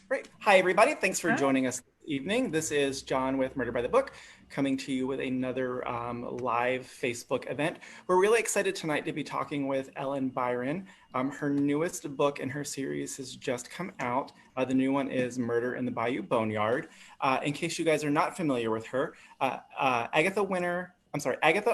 Great. Hi, everybody. Thanks for joining us this evening. This is John with Murder by the Book, coming to you with another live Facebook event. We're really excited tonight to be talking with Ellen Byron. Her newest book in her series has just come out. The new one is Murder in the Bayou Boneyard. In case you guys are not familiar with her, Agatha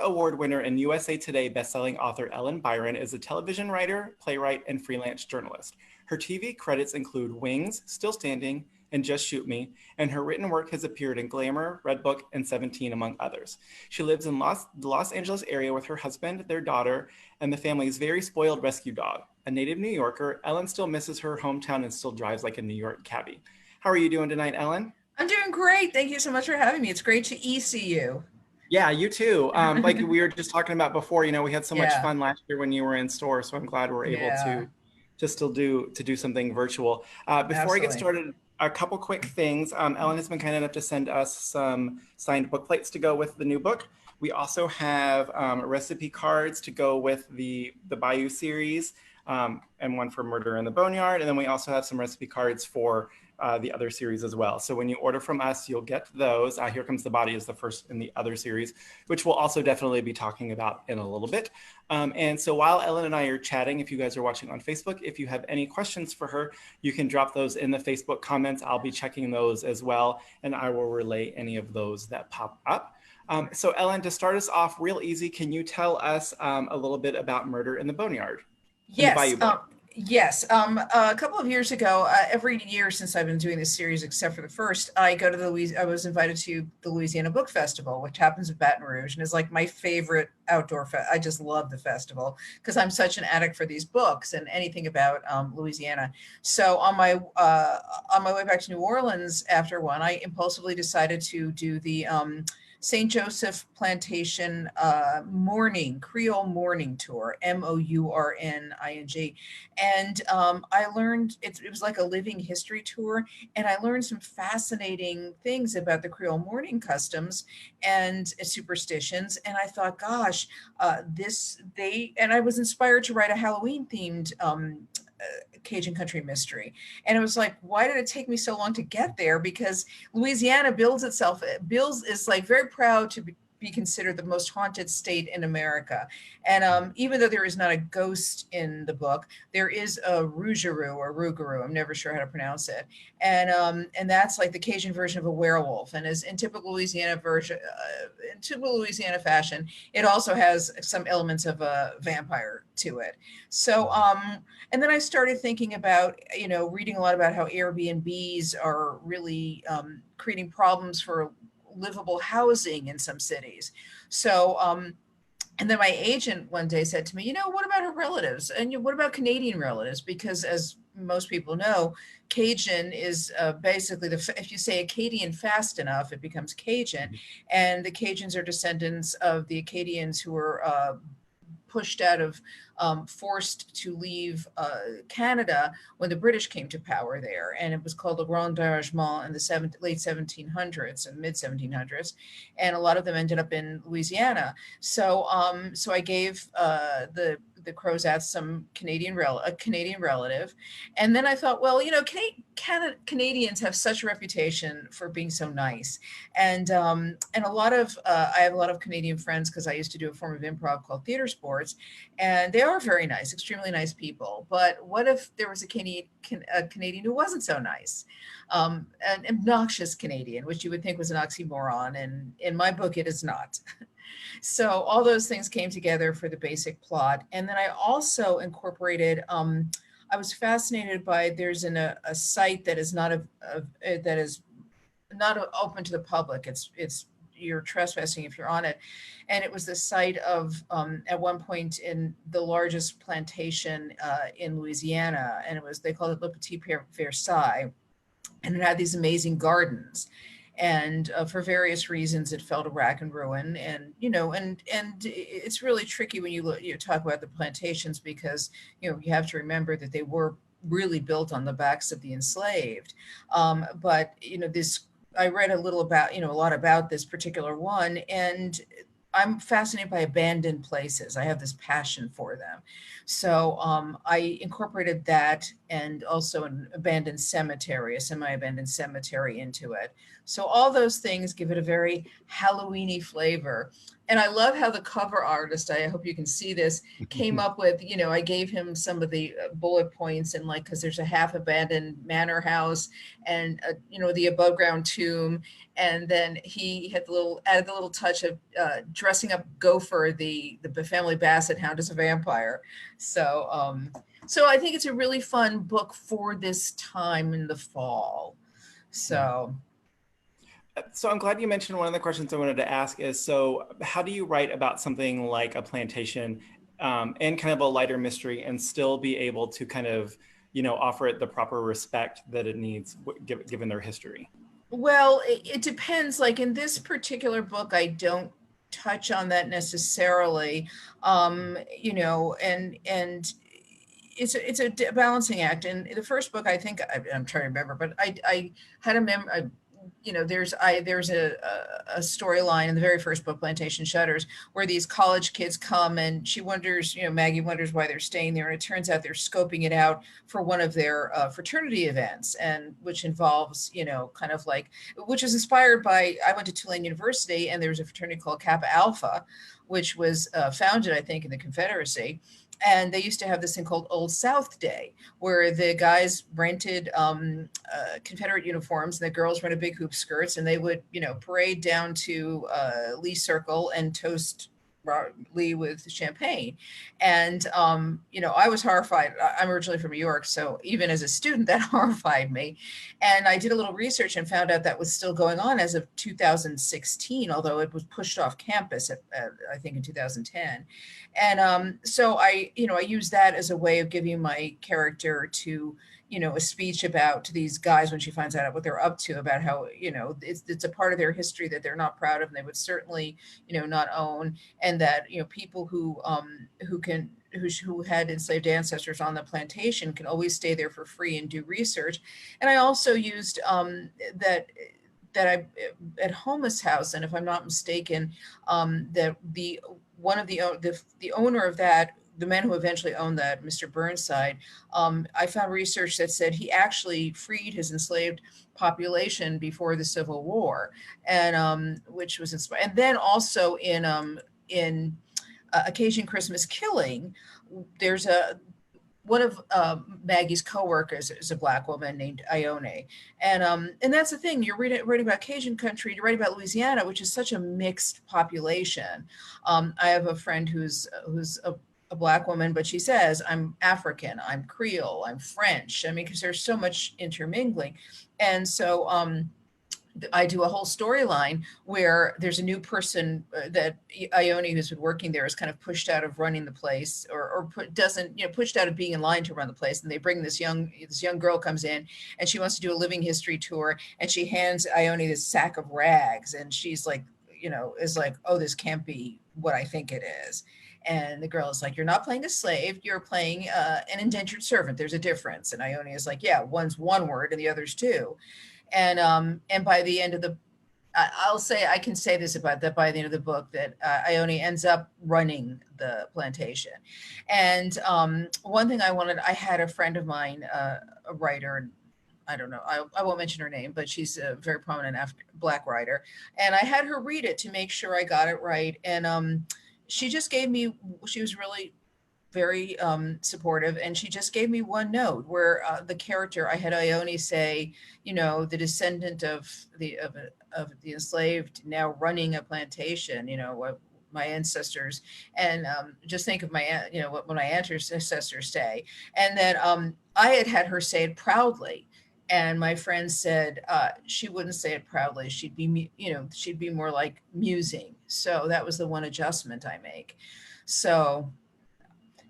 Award winner and USA Today bestselling author Ellen Byron is a television writer, playwright, and freelance journalist. Her TV credits include Wings, Still Standing, and Just Shoot Me, and her written work has appeared in Glamour, Redbook, and 17, among others. She lives in the Los Angeles area with her husband, their daughter, and the family's very spoiled rescue dog. A native New Yorker, Ellen still misses her hometown and still drives like a New York cabbie. How are you doing tonight, Ellen? I'm doing great. Thank you so much for having me. It's great to see you. Yeah, you too. Like we were just talking about before, we had so much fun last year when you were in store, so I'm glad we're able to still do something virtual. Before I get started, a couple quick things. Ellen has been kind enough to send us some signed book plates to go with the new book. We also have recipe cards to go with the Bayou series, and one for Murder in the Boneyard. And then we also have some recipe cards for the other series as well. So when you order from us, you'll get those. Here Comes the Body is the first in the other series, which we'll also definitely be talking about in a little bit. And so while Ellen and I are chatting, if you guys are watching on Facebook, if you have any questions for her, you can drop those in the Facebook comments. I'll be checking those as well, and I will relay any of those that pop up. So Ellen, to start us off real easy, can you tell us a little bit about Murder in the Boneyard? Yes. Yes. A couple of years ago, every year since I've been doing this series, except for the first, I go to I was invited to the Louisiana Book Festival, which happens in Baton Rouge and is like my favorite outdoor. I just love the festival because I'm such an addict for these books and anything about Louisiana. So on my way back to New Orleans after one, I impulsively decided to do the St. Joseph Plantation Creole Morning Tour, MOURNING. And I learned, it was like a living history tour, and I learned some fascinating things about the Creole mourning customs and superstitions. And I thought, gosh, and I was inspired to write a Halloween themed Cajun country mystery. And it was like, why did it take me so long to get there? Because Louisiana is like very proud to be considered the most haunted state in America. And even though there is not a ghost in the book, there is a rougarou or rougarou. I'm never sure how to pronounce it. And that's like the Cajun version of a werewolf. And as in typical Louisiana fashion, it also has some elements of a vampire to it. So, and then I started thinking about, reading a lot about how Airbnbs are really creating problems for livable housing in some cities. So, and then my agent one day said to me, what about her relatives? And what about Canadian relatives? Because as most people know, Cajun is basically if you say Acadian fast enough, it becomes Cajun. And the Cajuns are descendants of the Acadians who were pushed out of, forced to leave Canada when the British came to power there. And it was called the Grand Dérangement in the late 1700s and mid 1700s. And a lot of them ended up in Louisiana. So I gave the Crozats some a Canadian relative. And then I thought, well, Canadians have such a reputation for being so nice. And a lot of, I have a lot of Canadian friends because I used to do a form of improv called theater sports, and they are very nice, extremely nice people. But what if there was a Canadian who wasn't so nice? An obnoxious Canadian, which you would think was an oxymoron. And in my book, it is not. So all those things came together for the basic plot. And then I also incorporated, I was fascinated by, there's a site that is not open to the public. It's you're trespassing if you're on it. And it was the site of, at one point, in the largest plantation in Louisiana. And they called it Le Petit Versailles. And it had these amazing gardens. And for various reasons, it fell to rack and ruin. And it's really tricky when you talk about the plantations, because you have to remember that they were really built on the backs of the enslaved. But this, I read a lot about this particular one, and I'm fascinated by abandoned places. I have this passion for them. So I incorporated that, and also an abandoned cemetery, a semi-abandoned cemetery, into it. So all those things give it a very Halloweeny flavor. And I love how the cover artist, I hope you can see this, came up with, I gave him some of the bullet points, and like, because there's a half abandoned manor house, and the above ground tomb, and then he had added the little touch of dressing up Gopher, the family basset hound, as a vampire. So so I think it's a really fun book for this time in the fall. So I'm glad you mentioned one of the questions I wanted to ask is, so how do you write about something like a plantation and kind of a lighter mystery, and still be able to kind of, offer it the proper respect that it needs given their history? Well, it depends. Like in this particular book, I don't touch on that necessarily, and it's a balancing act. In the first book, I think I'm trying to remember, but I had there's a storyline in the very first book, Plantation Shutters, where these college kids come, and she wonders, Maggie wonders why they're staying there, and it turns out they're scoping it out for one of their fraternity events, and which involves, kind of like, which is inspired by, I went to Tulane University, and there's a fraternity called Kappa Alpha, which was founded, I think, in the Confederacy. And they used to have this thing called Old South Day, where the guys rented Confederate uniforms, and the girls rented big hoop skirts, and they would, parade down to Lee Circle and toast Lee with champagne. And, I was horrified. I'm originally from New York, so even as a student, that horrified me. And I did a little research and found out that was still going on as of 2016, although it was pushed off campus, I think, in 2010. And so I use that as a way of giving my character to, a speech about to these guys when she finds out what they're up to, about how, it's a part of their history that they're not proud of, and they would certainly, not own, and that, people who had enslaved ancestors on the plantation can always stay there for free and do research. And I also used that I at Homeless House, and if I'm not mistaken, that the owner of that, the man who eventually owned that, Mr. Burnside, I found research that said he actually freed his enslaved population before the Civil War, and which was inspired. And then also in A Cajun Christmas Killing, there's one of Maggie's coworkers is a Black woman named Ione. And that's the thing, you're writing about Cajun country, you're writing about Louisiana, which is such a mixed population. I have a friend who's a Black woman, but she says, I'm African, I'm Creole, I'm French. I mean, because there's so much intermingling. And so I do a whole storyline where there's a new person that Ione, who's been working there, is kind of pushed out of running the place, or pushed out of being in line to run the place. And they bring this young girl comes in, and she wants to do a living history tour, and she hands Ione this sack of rags, and she's like, is like, oh, this can't be what I think it is. And the girl is like, you're not playing a slave, you're playing an indentured servant. There's a difference. And Ione is like, yeah, one's one word and the other's two. And by the end of the, I can say this about that, by the end of the book, that Ione ends up running the plantation. And one thing I had a friend of mine, a writer, I don't know, I won't mention her name, but she's a very prominent Black writer. And I had her read it to make sure I got it right. And she was really very supportive, and she just gave me one note where the character, I had Ione say, the descendant of the enslaved now running a plantation, my ancestors, and just think of my, what my ancestors say. And then I had her say it proudly. And my friend said she wouldn't say it proudly. She'd be more like musing. So that was the one adjustment I make. So,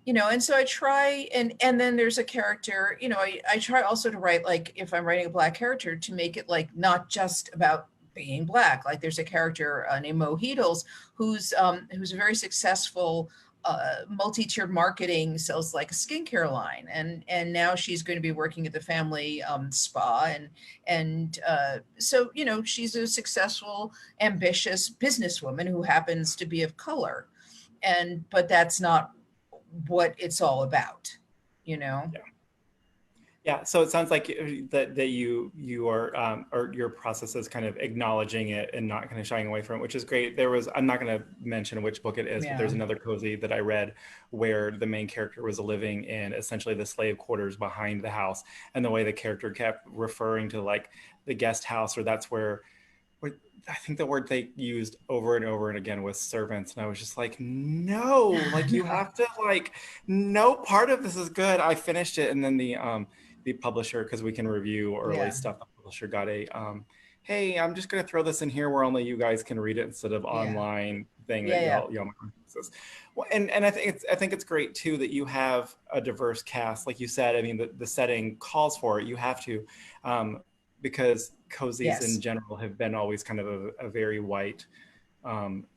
and so I try, and then there's a character, I try also to write, like, if I'm writing a Black character, to make it like not just about being Black. Like there's a character named Mo Heedles who's a very successful multi-tiered marketing, sells like a skincare line, and now she's going to be working at the family spa, and so she's a successful, ambitious businesswoman who happens to be of color, but that's not what it's all about, Yeah. Yeah, so it sounds like that you are, or your process is kind of acknowledging it and not kind of shying away from it, which is great. I'm not going to mention which book it is, but there's another cozy that I read where the main character was living in essentially the slave quarters behind the house, and the way the character kept referring to like the guest house, or that's where I think the word they used over and over and again was servants. And I was just like, no, like you have to no part of this is good. I finished it, and then the publisher, because we can review early stuff, the publisher got a hey, I'm just going to throw this in here where only you guys can read it instead of online thing that y'all well, and I think it's great too that you have a diverse cast, like you said. I mean, the setting calls for it. You have to, because cozies in general have been always kind of a very white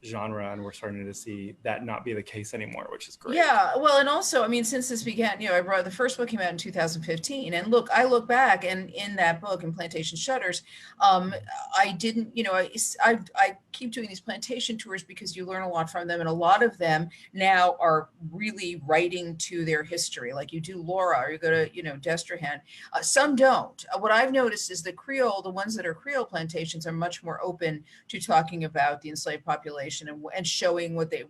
genre, and we're starting to see that not be the case anymore, which is great. Yeah, well, and also, I mean, since this began, I wrote the first book came out in 2015, and I look back, and in that book, in Plantation Shutters, I didn't, I keep doing these plantation tours because you learn a lot from them, and a lot of them now are really writing to their history, like you do Laura, or you go to, Destrehan. Some don't. What I've noticed is the ones that are Creole plantations are much more open to talking about the enslaved population and showing what they,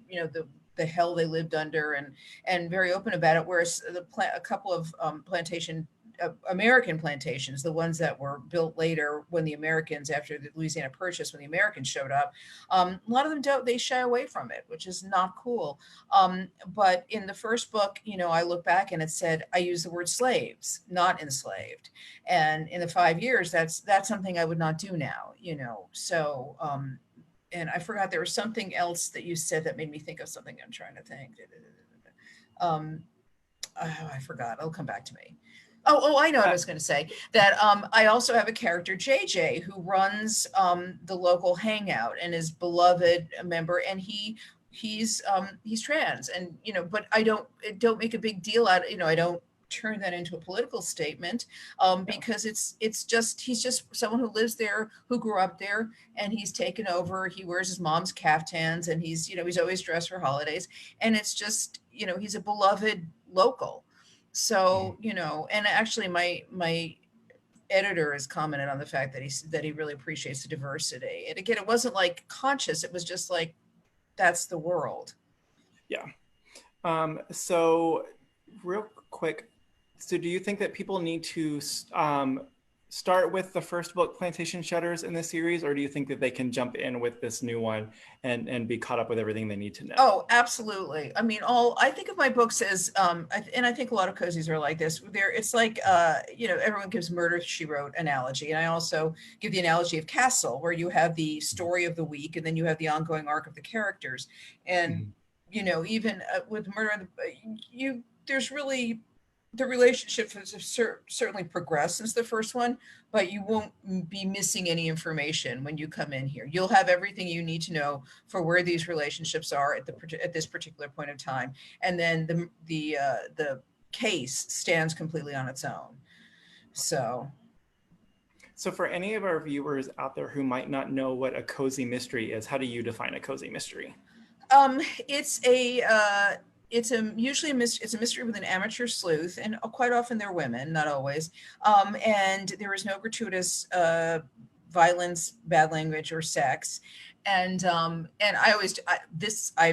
the hell they lived under, and very open about it. Whereas a couple of American plantations, the ones that were built later when the Americans, after the Louisiana Purchase, when the Americans showed up, a lot of them they shy away from it, which is not cool. But in the first book, I look back and it said, I use the word slaves, not enslaved. And in the 5 years, that's something I would not do now, so, and I forgot, there was something else that you said that made me think of something. I'm trying to think. I forgot. It'll come back to me. Oh, I know what I was going to say. That I also have a character, JJ, who runs the local hangout and is beloved member, and he's trans, and but I don't make a big deal out of, I don't turn that into a political statement, because he's just someone who lives there, who grew up there, and he's taken over. He wears his mom's caftans, and he's always dressed for holidays, and it's just, he's a beloved local. So, and actually my editor has commented on the fact that he really appreciates the diversity. And again, it wasn't like conscious, it was just like, that's the world. Yeah. So real quick, so do you think that people need to start with the first book, Plantation Shutters, in this series, or do you think that they can jump in with this new one and be caught up with everything they need to know? Oh, absolutely. I mean, I think of my books as, and I think a lot of cozies are like this. It's like, everyone gives Murder, She Wrote analogy. And I also give the analogy of Castle, where you have the story of the week, and then you have the ongoing arc of the characters. And, even with Murder, there's really, the relationships have certainly progressed since the first one, but you won't be missing any information when you come in here. You'll have everything you need to know for where these relationships are at this particular point of time, and then the case stands completely on its own. So for any of our viewers out there who might not know what a cozy mystery is, how do you define a cozy mystery? It's usually a mystery with an amateur sleuth, and quite often they're women, not always. And there is no gratuitous violence, bad language, or sex. And I've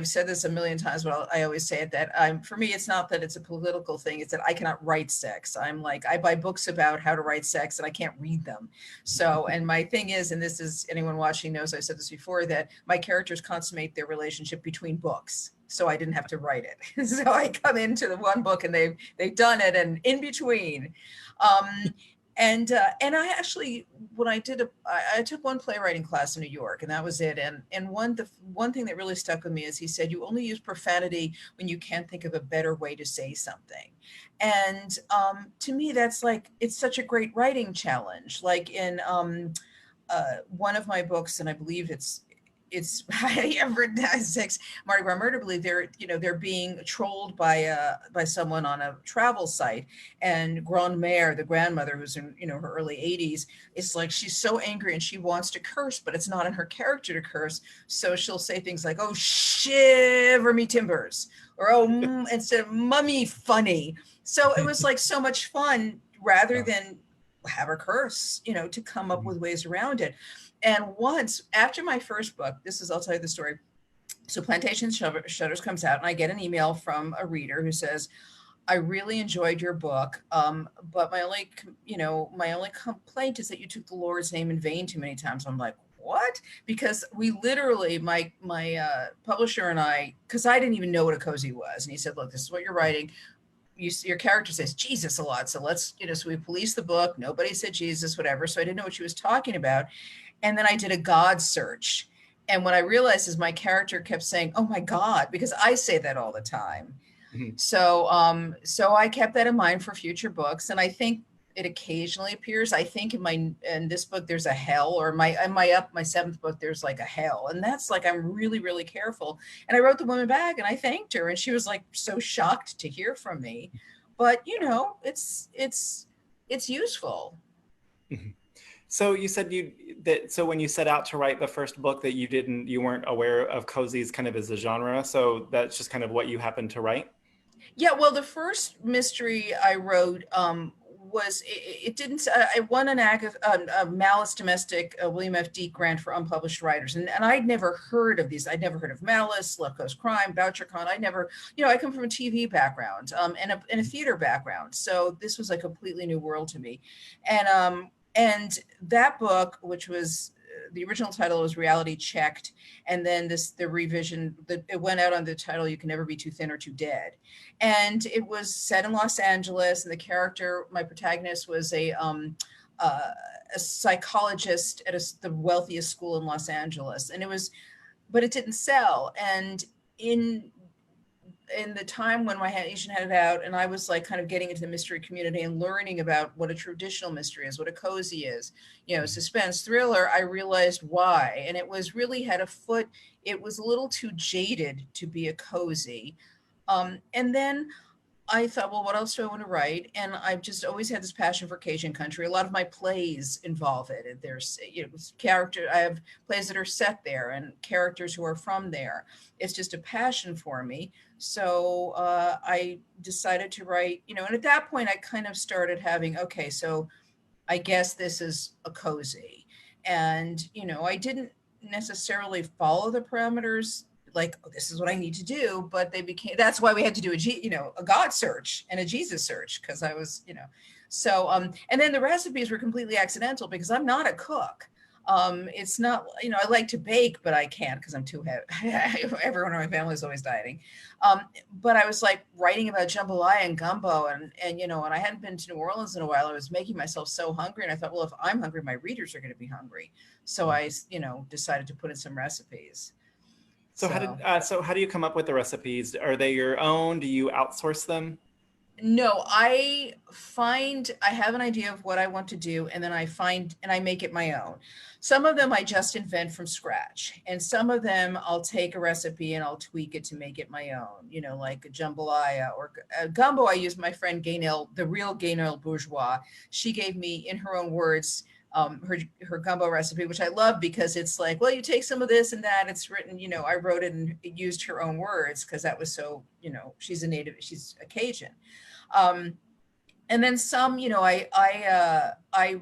said this a million times, but I always say it, that for me, it's not that it's a political thing. It's that I cannot write sex. I'm like, I buy books about how to write sex, and I can't read them. So, and my thing is, and this is, anyone watching knows I said this before, that my characters consummate their relationship between books. So I didn't have to write it. So I come into the one book, and they've done it, and in between. And I actually, when I took one playwriting class in New York, and that was it. And one thing that really stuck with me is he said, you only use profanity when you can't think of a better way to say something. And to me, that's like, it's such a great writing challenge. Like in one of my books, and I believe it's it's six Mardi Gras Murder believe they're being trolled by someone on a travel site, and Grandmère, the grandmother who's in her early 80s, is like, she's so angry and she wants to curse, but it's not in her character to curse, so she'll say things like, "Oh, shiver me timbers," or "Oh," instead of "mummy funny." So it was like so much fun rather than have her curse, to come up with ways around it. And once, after my first book, I'll tell you the story. So Plantation Shutters comes out, and I get an email from a reader who says, "I really enjoyed your book, but my only complaint is that you took the Lord's name in vain too many times." I'm like, "What?" Because we literally, my publisher and I, because I didn't even know what a cozy was, and he said, "Look, this is what you're writing. Your character says Jesus a lot, so let's," so we policed the book. Nobody said Jesus, whatever. So I didn't know what she was talking about. And then I did a God search. And what I realized is my character kept saying, "Oh my God," because I say that all the time. Mm-hmm. So I kept that in mind for future books. And I think it occasionally appears. I think in this book there's a hell, or my seventh book there's like a hell, and that's like, I'm really, really careful. And I wrote the woman back and I thanked her, and she was like so shocked to hear from me. But it's useful. Mm-hmm. So you said so when you set out to write the first book that you weren't aware of cozies kind of as a genre. So that's just kind of what you happened to write? Yeah, well, the first mystery I wrote I won a Malice Domestic William F. Deak grant for unpublished writers, and I'd never heard of these. I'd never heard of Malice, Left Coast Crime, BoucherCon. I never, I come from a TV background and a theater background, so this was a completely new world to me, and that book, which was the original title, was Reality Checked, and then the revision, it went out on the title You Can Never Be Too Thin or Too Dead, and it was set in Los Angeles, and the character, my protagonist, was a psychologist at the wealthiest school in Los Angeles, but it didn't sell. And in the time when my agent had it out, and I was like kind of getting into the mystery community and learning about what a traditional mystery is, what a cozy is, suspense thriller, I realized why. And it was really it was a little too jaded to be a cozy. And then I thought, well, what else do I want to write? And I've just always had this passion for Cajun country. A lot of my plays involve it. There's, I have plays that are set there and characters who are from there. It's just a passion for me. So I decided to write, and at that point I kind of started having, okay, so I guess this is a cozy. And, I didn't necessarily follow the parameters like, oh, this is what I need to do, but that's why we had to do a God search and a Jesus search, because I was, so, and then the recipes were completely accidental because I'm not a cook. It's not, I like to bake, but I can't because I'm too heavy. Everyone in my family is always dieting. But I was like writing about jambalaya and gumbo, and I hadn't been to New Orleans in a while. I was making myself so hungry, and I thought, well, if I'm hungry, my readers are going to be hungry. So I, decided to put in some recipes. So how do you come up with the recipes? Are they your own? Do you outsource them? No, I have an idea of what I want to do, and then I make it my own. Some of them I just invent from scratch, and some of them I'll take a recipe and I'll tweak it to make it my own, like a jambalaya or gumbo. I used my friend Gaynell, the real Gaynell Bourgeois. She gave me, in her own words, her gumbo recipe, which I love because it's like, well, you take some of this and that. It's written, I wrote it and it used her own words because that was so, she's a Cajun. And then some, I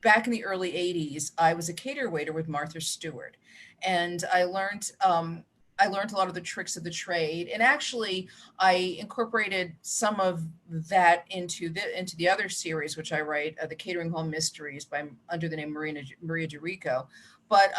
back in the early 80s, I was a cater waiter with Martha Stewart, and I learned a lot of the tricks of the trade, and actually I incorporated some of that into the other series, which I write, the Catering Hall Mysteries under the name Maria DeRico. But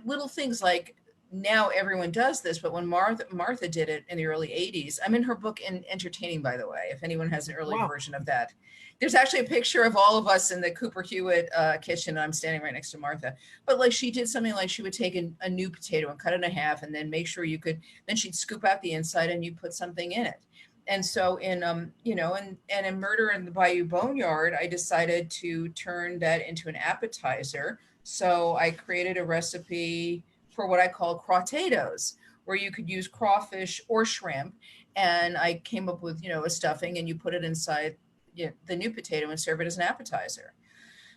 little things like, now everyone does this, but when Martha did it in the early 80s, I'm in her book in Entertaining, by the way, if anyone has an early version of that. There's actually a picture of all of us in the Cooper Hewitt kitchen, and I'm standing right next to Martha. But like, she did something like, she would take a new potato and cut it in half, and then make sure then she'd scoop out the inside and you put something in it. And so in in Murder in the Bayou Boneyard, I decided to turn that into an appetizer. So I created a recipe for what I call crotatoes, where you could use crawfish or shrimp. And I came up with, a stuffing, and you put it inside the new potato and serve it as an appetizer.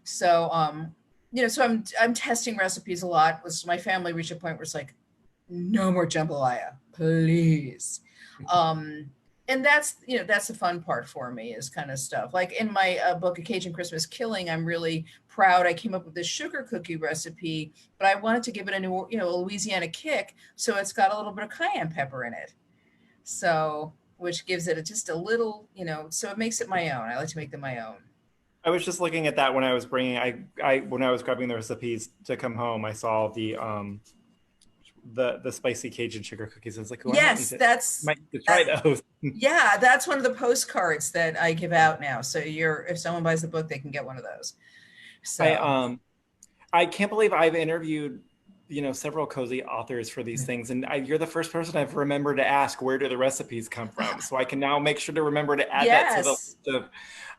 So, so I'm testing recipes a lot. My family reached a point where it's like, no more jambalaya, please. And that's the fun part for me, is kind of stuff like in my book, A Cajun Christmas Killing. I'm really proud. I came up with this sugar cookie recipe, but I wanted to give it a new, a Louisiana kick. So it's got a little bit of cayenne pepper in it. So, which gives it just a little, so it makes it my own. I like to make them my own. I was just looking at that when I was when I was grabbing the recipes to come home. I saw the spicy Cajun sugar cookies. I was like, yes, might need to try those. Yeah, that's one of the postcards that I give out now. So if someone buys the book, they can get one of those. So I can't believe I've interviewed several cozy authors for these things, and you're the first person I've remembered to ask, where do the recipes come from? So I can now make sure to remember to add that to the list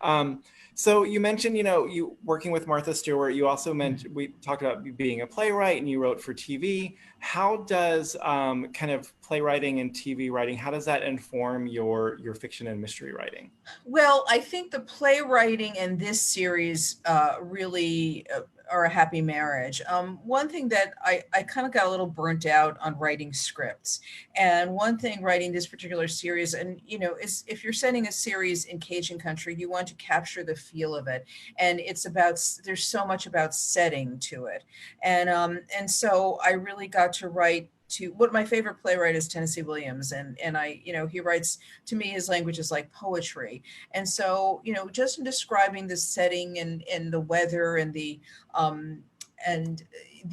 of. So you mentioned, you working with Martha Stewart. You also mentioned, we talked about being a playwright, and you wrote for TV. How does kind of playwriting and TV writing, how does that inform your fiction and mystery writing? Well, I think the playwriting in this series really are a happy marriage. One thing that I kind of got a little burnt out on writing scripts. And one thing writing this particular series, and is if you're setting a series in Cajun country, you want to capture the feel of it. And there's so much about setting to it. And so I really got to write to what my favorite playwright is, Tennessee Williams. And I, he writes, to me, his language is like poetry. And so, just in describing the setting and the weather and the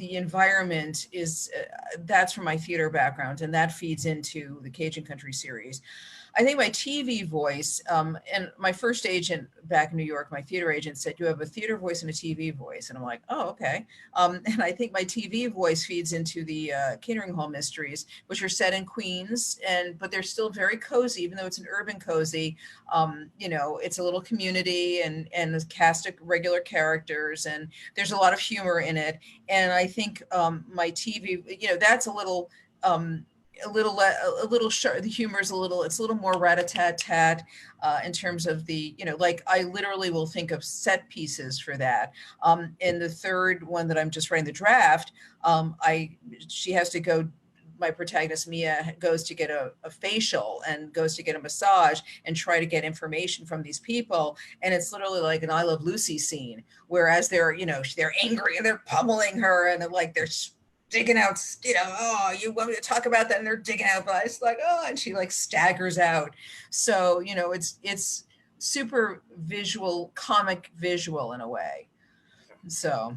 environment that's from my theater background, and that feeds into the Cajun Country series. I think my TV voice, and my first agent back in New York, my theater agent, said, you have a theater voice and a TV voice. And I'm like, oh, okay. And I think my TV voice feeds into the Catering Hall mysteries, which are set in Queens, but they're still very cozy, even though it's an urban cozy. It's a little community and a cast of regular characters, and there's a lot of humor in it. And I think my TV, that's a little sharp. The humor is it's a little more rat-a-tat-tat in terms of the, like I literally will think of set pieces for that. In the third one that I'm just writing the draft, she has to go, my protagonist Mia goes to get a facial and goes to get a massage and try to get information from these people. And it's literally like an I Love Lucy scene, whereas they're angry and they're pummeling her and they're digging out, oh, you want me to talk about that? And they're digging out, but it's like, oh, and she staggers out. So, it's super visual, comic visual in a way. So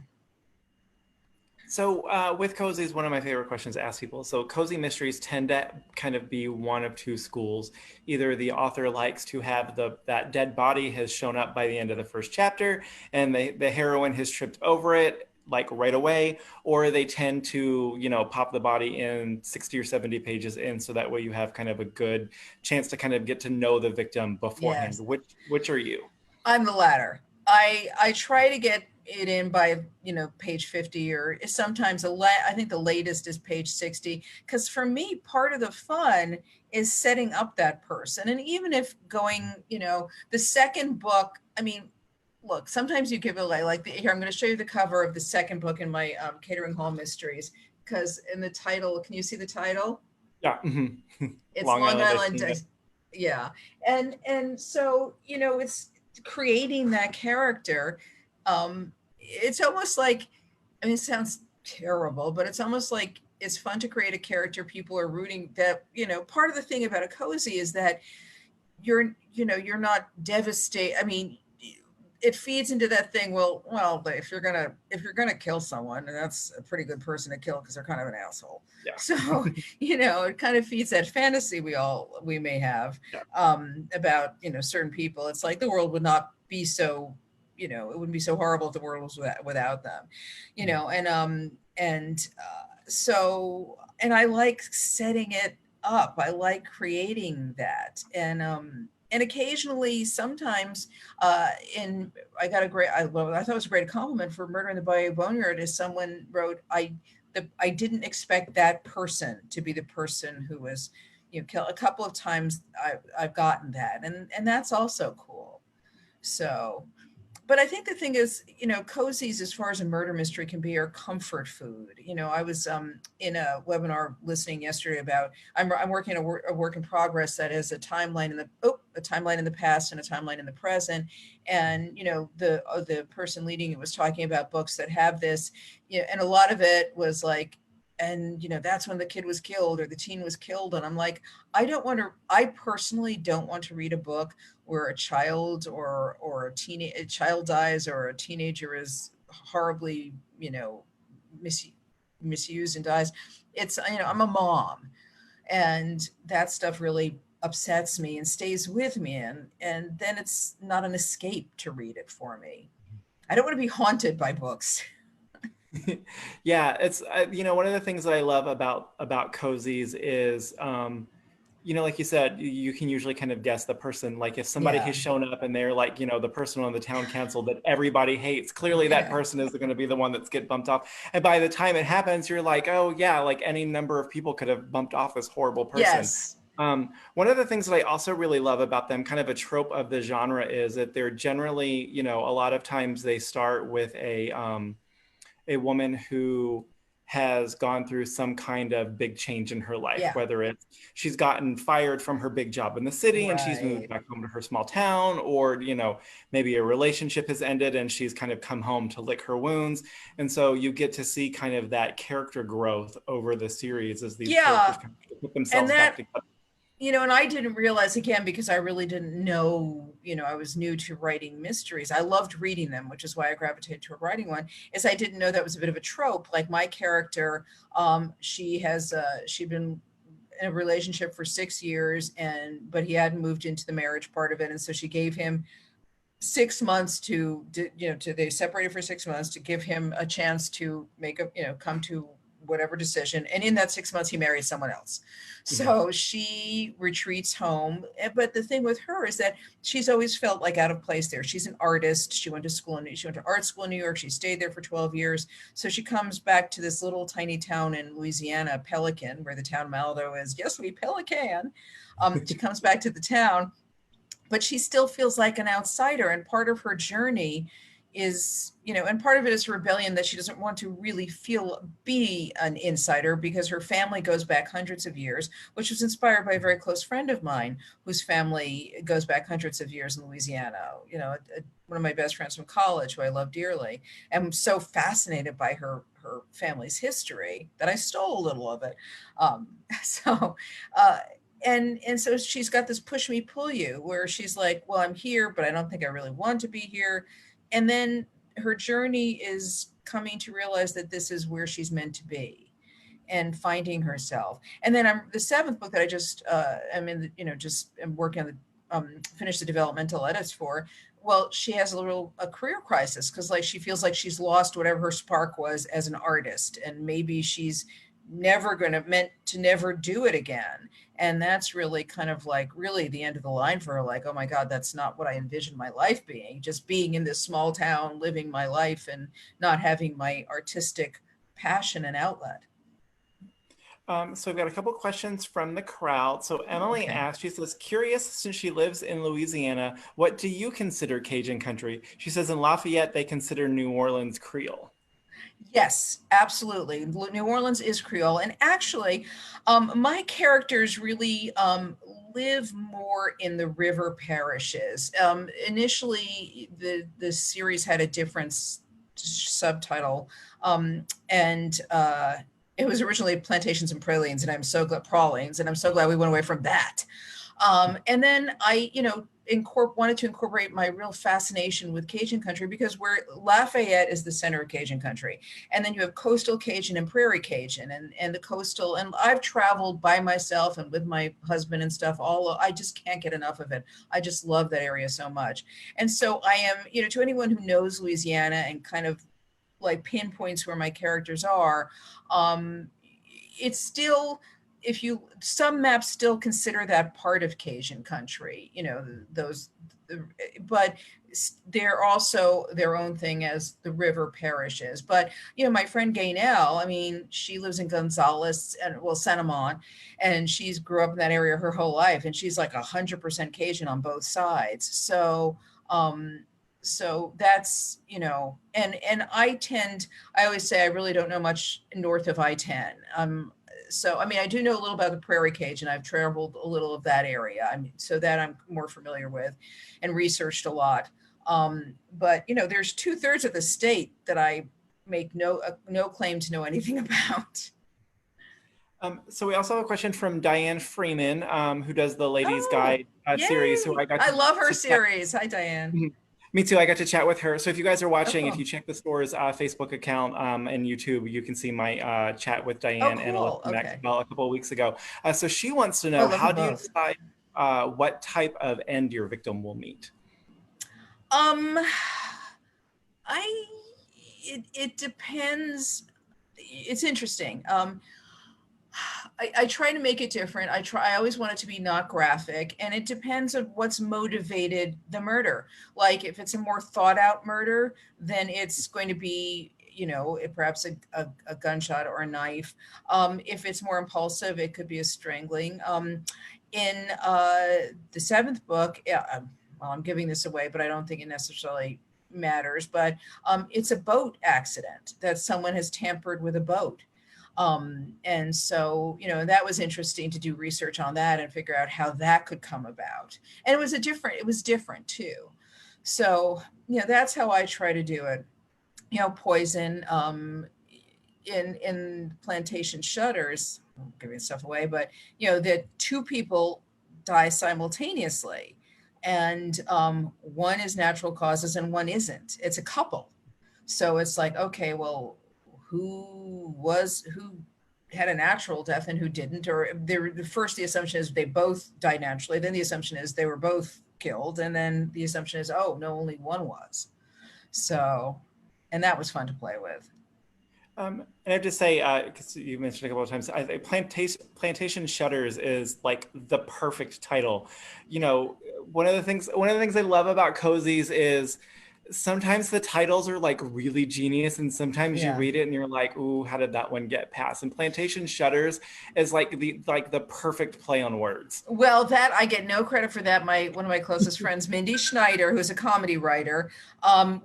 with cozies, one of my favorite questions to ask people. So cozy mysteries tend to kind of be one of two schools. Either the author likes to have that dead body has shown up by the end of the first chapter, and the heroine has tripped over it right away, or they tend to, pop the body in 60 or 70 pages in, so that way you have kind of a good chance to kind of get to know the victim beforehand. Yes. Which are you? I'm the latter. I try to get it in by, page 50, or sometimes I think the latest is page 60. Because for me, part of the fun is setting up that person. And even if going, the second book, look, sometimes you give it here, I'm going to show you the cover of the second book in my Catering Hall Mysteries, because in the title, can you see the title? Yeah. Mm-hmm. It's Long Island. Yeah. And so, it's creating that character. It's almost like, it sounds terrible, but it's almost like it's fun to create a character people are rooting that, part of the thing about a cozy is that you're not devastated. It feeds into that thing. Well, if you're gonna kill someone, and that's a pretty good person to kill because they're kind of an asshole. Yeah. So it kind of feeds that fantasy we may have about certain people. It's like the world would not be so, it wouldn't be so horrible if the world was without them, and I like setting it up. I like creating that, and occasionally, sometimes, I thought it was a great compliment for Murder in the Bayou Boneyard, is someone wrote, I didn't expect that person to be the person who was, killed. A couple of times I've gotten that, and that's also cool. So, but I think the thing is, cozies, as far as a murder mystery can be, are comfort food. I was in a webinar listening yesterday about, I'm working a work in progress that is a timeline in the past and a timeline in the present. And, the person leading it was talking about books that have this, and a lot of it was like, and that's when the kid was killed or the teen was killed. And I'm like, I personally don't want to read a book where a child or a child dies, or a teenager is horribly, misused and dies. It's, I'm a mom, and that stuff really upsets me and stays with me. And then it's not an escape to read it for me. I don't want to be haunted by books. Yeah, it's one of the things that I love about cozies is like you said, you can usually kind of guess the person. Like if somebody has shown up and they're like, the person on the town council that everybody hates, clearly that person is going to be the one that's get bumped off. And by the time it happens, you're like, oh yeah, like any number of people could have bumped off this horrible person. Yes. One of the things that I also really love about them, kind of a trope of the genre, is that they're generally, a lot of times they start with a woman who has gone through some kind of big change in her life, whether it's she's gotten fired from her big job in the city and she's moved back home to her small town, or, maybe a relationship has ended and she's kind of come home to lick her wounds. And so you get to see kind of that character growth over the series as these characters kind of put themselves back together. And I didn't realize, again, because I really didn't know, I was new to writing mysteries. I loved reading them, which is why I gravitated toward writing one, is I didn't know that was a bit of a trope. Like my character, she'd been in a relationship for 6 years, but he hadn't moved into the marriage part of it. And so she gave him 6 months they separated for 6 months to give him a chance to come to whatever decision. And in that 6 months, he married someone else. So she retreats home. But the thing with her is that she's always felt like out of place there. She's an artist. She went to art school in New York. She stayed there for 12 years. So she comes back to this little tiny town in Louisiana, Pelican, where the town motto is, yes, we Pelican. She comes back to the town, but she still feels like an outsider. And part of her journey is, and part of it is rebellion, that she doesn't want to really be an insider, because her family goes back hundreds of years, which was inspired by a very close friend of mine whose family goes back hundreds of years in Louisiana. One of my best friends from college, who I love dearly. And I'm so fascinated by her family's history that I stole a little of it. And so she's got this push me, pull you, where she's like, well, I'm here, but I don't think I really want to be here. And then her journey is coming to realize that this is where she's meant to be, and finding herself. And then the seventh book that I just I'm working on finish the developmental edits for. Well, she has a career crisis, because like she feels like she's lost whatever her spark was as an artist, and maybe she's meant to never do it again. And that's really kind of like really the end of the line for her. Like, oh my God, that's not what I envisioned my life being. Just being in this small town, living my life, and not having my artistic passion and outlet. So we've got a couple questions from the crowd. So Emily asked, she says, curious, since she lives in Louisiana, what do you consider Cajun country? She says in Lafayette, they consider New Orleans Creole. Yes, absolutely. New Orleans is Creole. And actually, my characters really live more in the river parishes. Initially, the series had a different subtitle, and it was originally Plantations and Pralines, and I'm so glad we went away from that. And then I, wanted to incorporate my real fascination with Cajun country, because Lafayette is the center of Cajun country. And then you have coastal Cajun and prairie Cajun, and the coastal, and I've traveled by myself and with my husband and stuff, I just can't get enough of it. I just love that area so much. And so I am, to anyone who knows Louisiana and kind of like pinpoints where my characters are, it's still, some maps still consider that part of Cajun country, but they're also their own thing as the river parishes. But, my friend Gaynell, I mean, she lives in Gonzales and Sanamon, and she's grew up in that area her whole life. And she's like 100% Cajun on both sides. So, so that's, and I always say I really don't know much north of I-10. So, I mean, I do know a little about the Prairie Cajun. I've traveled a little of that area. I mean, so that I'm more familiar with and researched a lot. But, there's 2/3 of the state that I make no claim to know anything about. So we also have a question from Diane Freeman, who does the Ladies Guide series. Who I love her series. Hi, Diane. Mm-hmm. Me too. I got to chat with her. So if you guys are watching, if you check the store's Facebook account and YouTube, you can see my chat with Diane and Alyssa Maxwell a couple of weeks ago. So she wants to know, how do you decide what type of end your victim will meet? It depends. It's interesting. I try to make it different. I always want it to be not graphic, and it depends on what's motivated the murder. Like if it's a more thought out murder, then it's going to be, perhaps a gunshot or a knife. If it's more impulsive, it could be a strangling. In the 7th book, I'm giving this away, but I don't think it necessarily matters, but it's a boat accident that someone has tampered with a boat. And so, that was interesting to do research on that and figure out how that could come about. And it was different too. So, that's how I try to do it. Poison, in Plantation Shutters, I'm giving stuff away, but, that 2 people die simultaneously, and one is natural causes and one isn't. It's a couple. So it's like, okay, well, who had a natural death and who didn't? Or the assumption is they both died naturally. Then the assumption is they were both killed. And then the assumption is, oh, no, only one was. So, and that was fun to play with. And I have to say, because you mentioned a couple of times, Plantation Shutters is like the perfect title. One of the things I love about cozies is sometimes the titles are like really genius, and sometimes you read it and you're like, ooh, how did that one get past? And Plantation Shutters is like the perfect play on words. Well, that I get no credit for that. One of my closest friends, Mindy Schneider, who's a comedy writer, I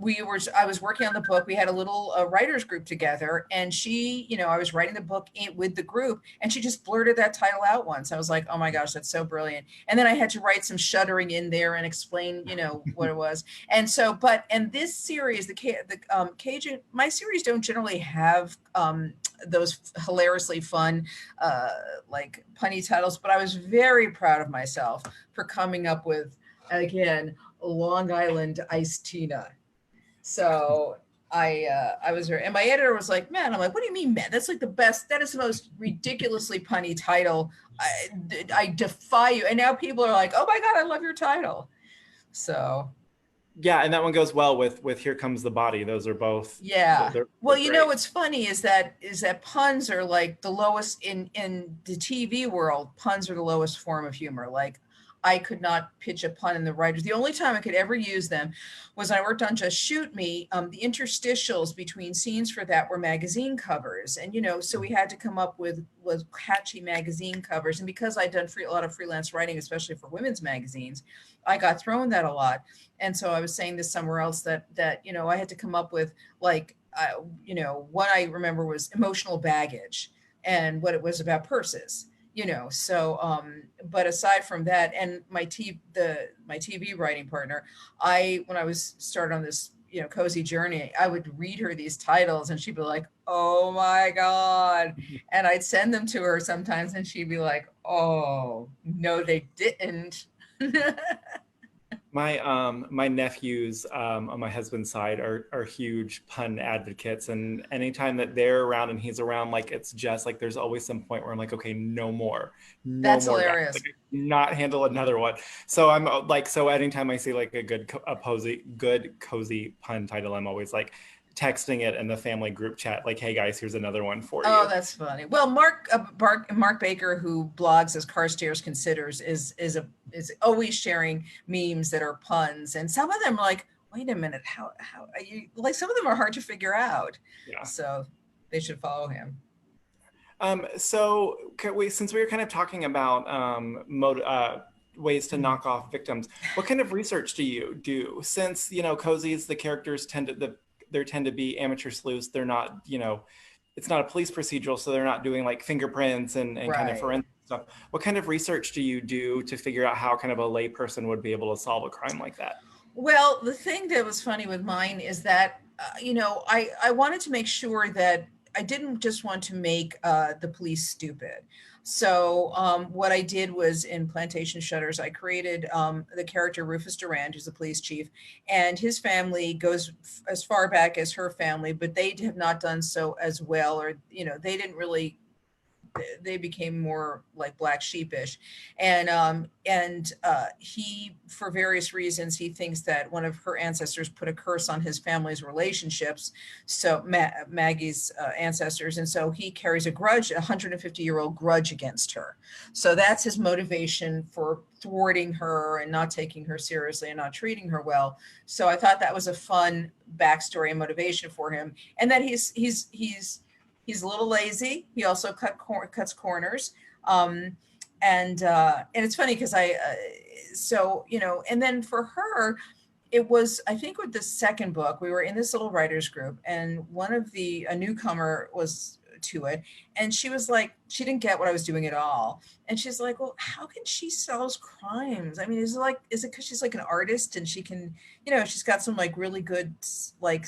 was working on the book. We had a little writers group together, and she, I was writing the book with the group, and she just blurted that title out once. I was like, oh my gosh, that's so brilliant. And then I had to write some shuddering in there and explain, what it was. And so, and this series, the Cajun, my series don't generally have those hilariously fun, like punny titles, but I was very proud of myself for coming up with, again, Long Island Iced Tina. So I was there, and my editor was like, man, I'm like, what do you mean, man? That's like the best. That is the most ridiculously punny title. I defy you. And now people are like, oh my God, I love your title. So. Yeah, and that one goes well with Here Comes the Body. Those are both. Yeah. They're well, great. What's funny is that puns are like the lowest in the TV world. Puns are the lowest form of humor. Like, I could not pitch a pun in the writers. The only time I could ever use them was when I worked on Just Shoot Me. The interstitials between scenes for that were magazine covers. And, so we had to come up with catchy magazine covers. And because I'd done a lot of freelance writing, especially for women's magazines, I got thrown that a lot. And so I was saying this somewhere else that I had to come up with like, what I remember was emotional baggage and what it was about purses. So, but aside from that, and my TV writing partner, when I was started on this, cozy journey, I would read her these titles and she'd be like, oh my God. And I'd send them to her sometimes and she'd be like, oh, no, they didn't. My nephews on my husband's side are huge pun advocates, and anytime that they're around and he's around, like it's just like there's always some point where I'm like, okay, no more. That's hilarious. Like, not handle another one. So I'm like, so anytime I see like a good cozy pun title, I'm always like texting it in the family group chat, like, hey guys, here's another one for you. Oh, that's funny. Well, Mark Baker, who blogs as Carstairs Considers, is always sharing memes that are puns, and some of them are like, wait a minute, how are you, like some of them are hard to figure out. Yeah. So they should follow him. So since we were kind of talking about ways to knock off victims, what kind of research do you do? Since, cozies, the characters tend to be amateur sleuths. They're not, it's not a police procedural, so they're not doing like fingerprints and kind of forensic stuff. What kind of research do you do to figure out how kind of a lay person would be able to solve a crime like that? Well, the thing that was funny with mine is that, I wanted to make sure that I didn't just want to make the police stupid. So what I did was in Plantation Shutters, I created the character Rufus Durand, who's the police chief, and his family goes as far back as her family, but they have not done so as well, or, they didn't really, they became more like black sheepish, and he, for various reasons, he thinks that one of her ancestors put a curse on his family's relationships, so Maggie's ancestors, and so he carries a grudge, a 150-year-old grudge against her. So that's his motivation for thwarting her and not taking her seriously and not treating her well. So I thought that was a fun backstory and motivation for him, and that he's a little lazy. He also cuts corners. And it's funny because and then for her, it was, I think with the second book, we were in this little writers group, and a newcomer was to it, and she was like, she didn't get what I was doing at all. And she's like, well, how can she solve crimes? I mean, is it because she's like an artist and she can, she's got some like really good, like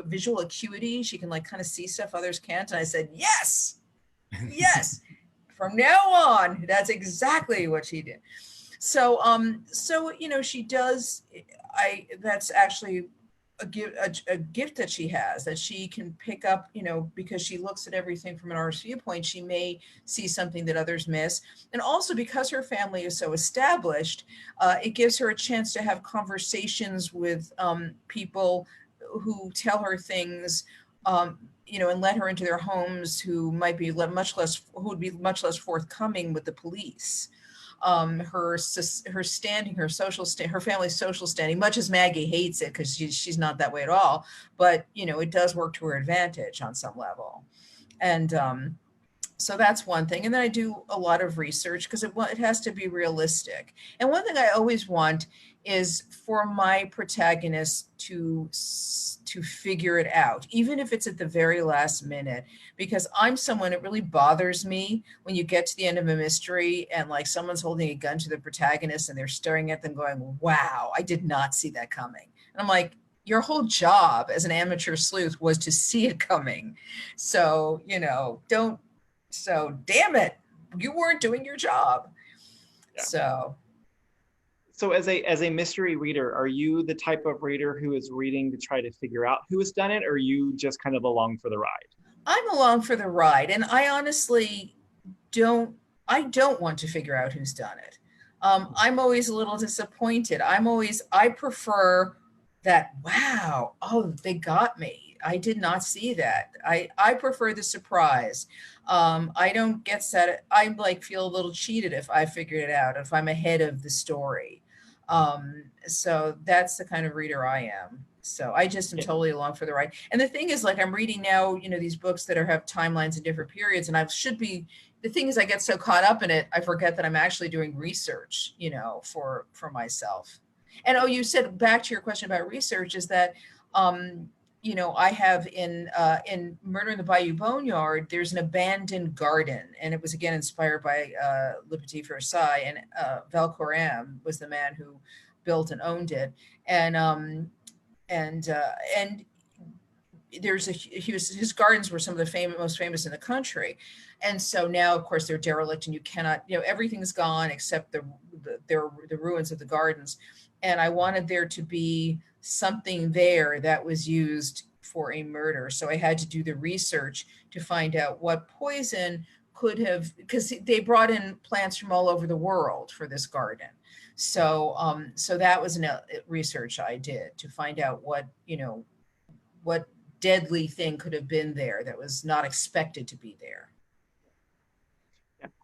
visual acuity. She can like kind of see stuff others can't. And I said, yes, from now on, that's exactly what she did. So, she does, that's actually a gift that she has, that she can pick up, because she looks at everything from an artist's viewpoint. She may see something that others miss. And also because her family is so established, it gives her a chance to have conversations with people who tell her things, and let her into their homes, who would be much less forthcoming with the police. Her standing, her family's social standing, much as Maggie hates it because she's not that way at all, but it does work to her advantage on some level. And so that's one thing. And then I do a lot of research because it has to be realistic. And one thing I always want is for my protagonist to figure it out, even if it's at the very last minute, because I'm someone, it really bothers me when you get to the end of a mystery and like someone's holding a gun to the protagonist and they're staring at them going, wow, I did not see that coming. And I'm like, your whole job as an amateur sleuth was to see it coming. So, damn it, you weren't doing your job. Yeah. So as a mystery reader, are you the type of reader who is reading to try to figure out who has done it, or are you just kind of along for the ride? I'm along for the ride, and I honestly don't want to figure out who's done it. I'm always a little disappointed. I prefer that, wow, oh, they got me. I did not see that. I prefer the surprise. I don't get set. I feel a little cheated if I figured it out, if I'm ahead of the story. So that's the kind of reader I am. So I just am totally along for the ride. And the thing is, I'm reading now, these books that have timelines in different periods, and the thing is, I get so caught up in it, I forget that I'm actually doing research, for myself. And you said, back to your question about research, is that, I have in Murder in the Bayou Boneyard, there's an abandoned garden, and it was again inspired by Le Petit Versailles, and Valcoram was the man who built and owned it, and his gardens were some of the most famous in the country, and so now of course they're derelict, and you cannot, everything's gone except the ruins of the gardens. And I wanted there to be something there that was used for a murder. So I had to do the research to find out what poison could have, because they brought in plants from all over the world for this garden. So that was research I did to find out what deadly thing could have been there that was not expected to be there.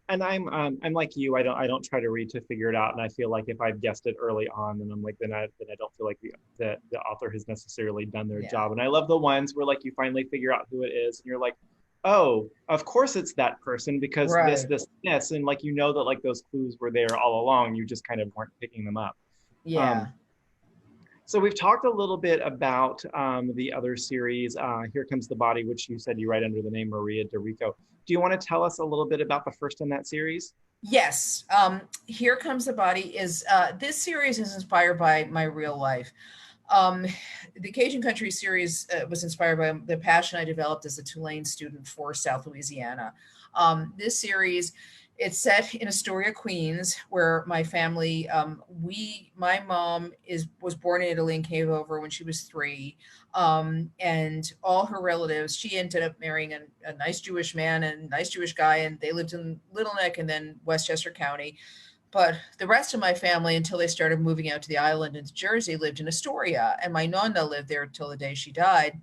And I'm like you. I don't try to read to figure it out. And I feel like if I've guessed it early on, then I'm like then I don't feel like the author has necessarily done their Yeah. job. And I love the ones where like you finally figure out who it is, and you're like, oh, of course it's that person because Right. this, and like you know that like those clues were there all along. You just kind of weren't picking them up. Yeah. Um, so we've talked a little bit about the other series, Here Comes the Body, which you said you write under the name Maria DeRico. Do you want to tell us a little bit about the first in that series? Yes. Here Comes the Body is this series is inspired by my real life. Um, the Cajun Country series was inspired by the passion I developed as a Tulane student for South Louisiana. This series, it's set in Astoria, Queens, where my family, my mom was born in Italy and came over when she was 3. And all her relatives, she ended up marrying a nice Jewish man and nice Jewish guy, and they lived in Little Neck and then Westchester County. But the rest of my family, until they started moving out to the island into Jersey, lived in Astoria. And my nonna lived there until the day she died.